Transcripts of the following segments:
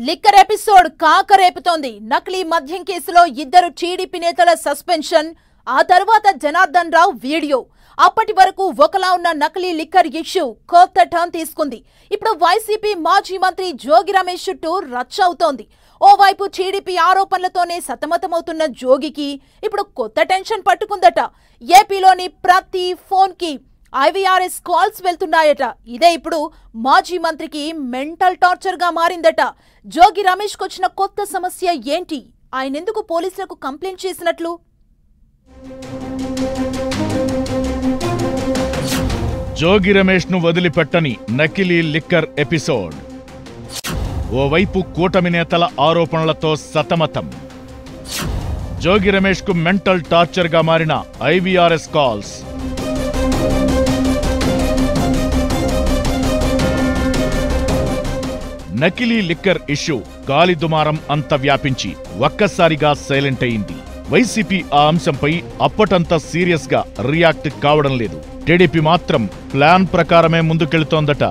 Liquor episode కాకరేపుతోంది. నకిలీ మద్యం కేసులో ఇద్దరు టీడీపీ నేతల సస్పెన్షన్, ఆ తర్వాత జనార్దన్ రావు వీడియో. అప్పటి వరకు ఒకలా ఉన్న నకిలీ లిక్కర్ ఇష్యూ కొత్త టర్న్ తీసుకుంది. ఇప్పుడు వైసీపీ మాజీ మంత్రి జోగి రమేష్ చుట్టూ రచ్చ అవుతోంది. ఓవైపు టీడీపీ ఆరోపణలతోనే సతమతమవుతున్న జోగికి ఇప్పుడు కొత్త టెన్షన్ పట్టుకుందట. ఏపీలోని ప్రతి ఫోన్ కి ఐవీఆర్ఎస్ కాల్స్ వెళ్తున్నాయట. ఇదే ఇప్పుడు మాజీ మంత్రికి మెంటల్ టార్చర్ గా మారిందట. జోగి రమేష్ కొచ్చిన కొత్త సమస్య ఏంటి? ఆయన ఎందుకు పోలీసులకు కంప్లైంట్ చేసినట్లు? జోగి రమేష్ ను వదిలిపెట్టని నకిలీ లిక్కర్ ఎపిసోడ్. ఓవైపు కూటమి నేతల ఆరోపణలతో సతమతం. జోగి రమేష్ కు మెంటల్ టార్చర్ గా మారిన ఐవీఆర్ఎస్ కాల్స్. నకిలీ లిక్కర్ ఇష్యూ గాలిదుమారం అంత వ్యాపించి ఒక్కసారిగా సైలెంట్ అయింది. వైసీపీ ఆ అంశంపై అప్పటంత సీరియస్ గా రియాక్ట్ కావడం లేదు. టీడీపీ మాత్రం ప్లాన్ ప్రకారమే ముందుకెళ్తోందట.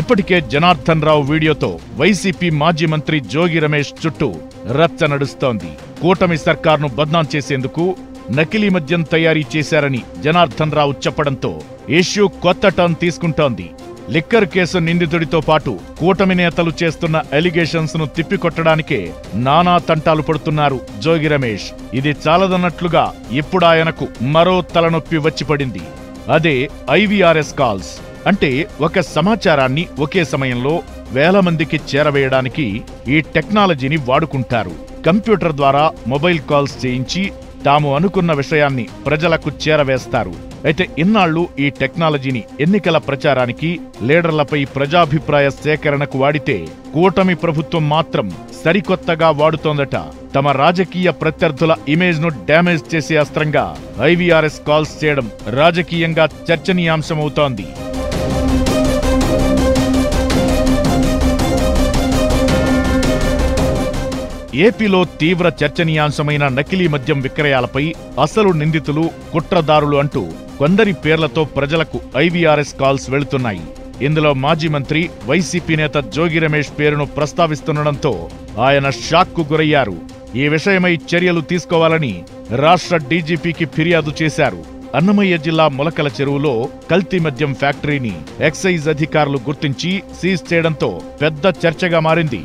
ఇప్పటికే జనార్దన్ రావు వీడియోతో వైసీపీ మాజీ మంత్రి జోగి రమేష్ చుట్టూ రచ్చ నడుస్తోంది. కూటమి సర్కార్ను బద్నాం చేసేందుకు నకిలీ మద్యం తయారీ చేశారని జనార్దన్ రావు చెప్పడంతో ఇష్యూ కొత్త టర్న్ తీసుకుంటోంది. లిక్కర్ కేసు నిందితుడితో పాటు కూటమి నేతలు చేస్తున్న ఎలిగేషన్స్ ను తిప్పికొట్టడానికే నానా తంటాలు పడుతున్నారు జోగి రమేష్. ఇది చాలదన్నట్లుగా ఇప్పుడాయనకు మరో తలనొప్పి వచ్చిపడింది. అదే ఐవీఆర్ఎస్ కాల్స్. అంటే ఒక సమాచారాన్ని ఒకే సమయంలో వేల మందికి చేరవేయడానికి ఈ టెక్నాలజీని వాడుకుంటారు. కంప్యూటర్ ద్వారా మొబైల్ కాల్స్ చేయించి తాము అనుకున్న విషయాన్ని ప్రజలకు చేరవేస్తారు. అయితే ఇన్నాళ్లు ఈ టెక్నాలజీని ఎన్నికల ప్రచారానికి, లీడర్లపై ప్రజాభిప్రాయ సేకరణకు వాడితే కూటమి ప్రభుత్వం మాత్రం సరికొత్తగా వాడుతోందట. తమ రాజకీయ ప్రత్యర్థుల ఇమేజ్ ను డ్యామేజ్ చేసే అస్త్రంగా ఐవీఆర్ఎస్ కాల్స్ చేయడం రాజకీయంగా చర్చనీయాంశమవుతోంది. ఏపీలో తీవ్ర చర్చనీయాంశమైన నకిలీ మద్యం విక్రయాలపై అసలు నిందితులు, కుట్రదారులు అంటూ కొందరి పేర్లతో ప్రజలకు ఐవీఆర్ఎస్ కాల్స్ వెళుతున్నాయి. ఇందులో మాజీ మంత్రి, వైసీపీ నేత జోగి రమేష్ పేరును ప్రస్తావిస్తుండటంతో ఆయన షాక్కు గురయ్యారు. ఈ విషయమై చర్యలు తీసుకోవాలని రాష్ట్ర డీజీపీకి ఫిర్యాదు చేశారు. అన్నమయ్య జిల్లా ములకల చెరువులో కల్తీ మద్యం ఫ్యాక్టరీని ఎక్సైజ్ అధికారులు గుర్తించి సీజ్ చేయడంతో పెద్ద చర్చగా మారింది.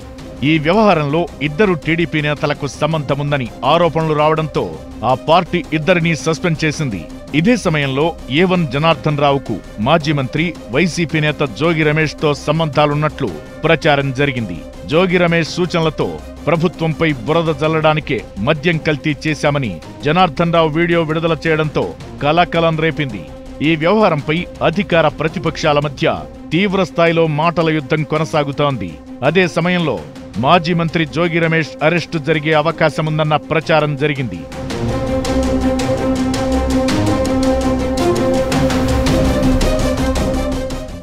ఈ వ్యవహారంలో ఇద్దరు టీడీపీ నేతలకు సంబంధముందని ఆరోపణలు రావడంతో ఆ పార్టీ ఇద్దరినీ సస్పెండ్ చేసింది. ఇదే సమయంలో ఏవన్ జనార్దన్ రావుకు మాజీ మంత్రి, వైసీపీ నేత జోగి రమేష్ తో సంబంధాలున్నట్లు ప్రచారం జరిగింది. జోగి రమేష్ సూచనలతో ప్రభుత్వంపై బురద జల్లడానికే మద్యం కల్తీ చేశామని జనార్దన్ రావు వీడియో విడుదల చేయడంతో కలకలం రేపింది. ఈ వ్యవహారంపై అధికార ప్రతిపక్షాల మధ్య తీవ్ర స్థాయిలో మాటల యుద్ధం కొనసాగుతోంది. అదే సమయంలో మాజీ మంత్రి జోగి రమేష్ అరెస్టు జరిగే అవకాశముందన్న ప్రచారం జరిగింది.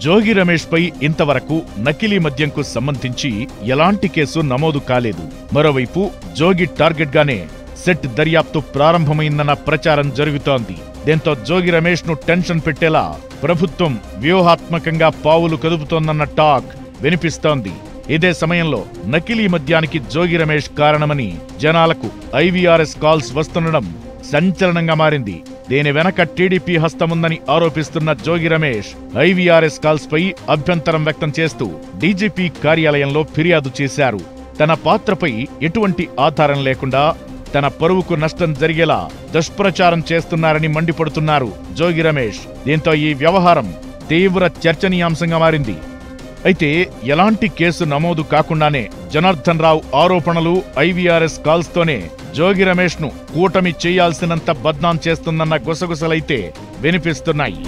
జోగి రమేష్ పై ఇంతవరకు నకిలీ మద్యంకు సంబంధించి ఎలాంటి కేసు నమోదు కాలేదు. మరోవైపు జోగి టార్గెట్ గానే సెట్ దర్యాప్తు ప్రారంభమైందన్న ప్రచారం జరుగుతోంది. దీంతో జోగి రమేష్ ను టెన్షన్ పెట్టేలా ప్రభుత్వం వ్యూహాత్మకంగా పావులు కదుపుతోందన్న టాక్ వినిపిస్తోంది. ఇదే సమయంలో నకిలీ మద్యానికి జోగి రమేష్ కారణమని జనాలకు ఐవీఆర్ఎస్ కాల్స్ వస్తుండడం సంచలనంగా మారింది. దీని వెనక TDP హస్తముందని ఆరోపిస్తున్న Jogi Ramesh IVRS calls పై అభ్యంతరం వ్యక్తం చేస్తూ డీజీపీ కార్యాలయంలో ఫిర్యాదు చేశారు. తన పాత్రపై ఎటువంటి ఆధారం లేకుండా తన పరువుకు నష్టం జరిగేలా దుష్ప్రచారం చేస్తున్నారని మండిపడుతున్నారు జోగి రమేష్. దీంతో ఈ వ్యవహారం తీవ్ర చర్చనీయాంశంగా మారింది. అయితే ఎలాంటి కేసు నమోదు కాకుండానే జనార్దన్ రావు ఆరోపణలు, ఐవీఆర్ఎస్ కాల్స్ తోనే జోగి రమేష్ ను కూటమి చేయాల్సినంత బద్నాం చేస్తుందన్న గుసగుసలైతే వినిపిస్తున్నాయి.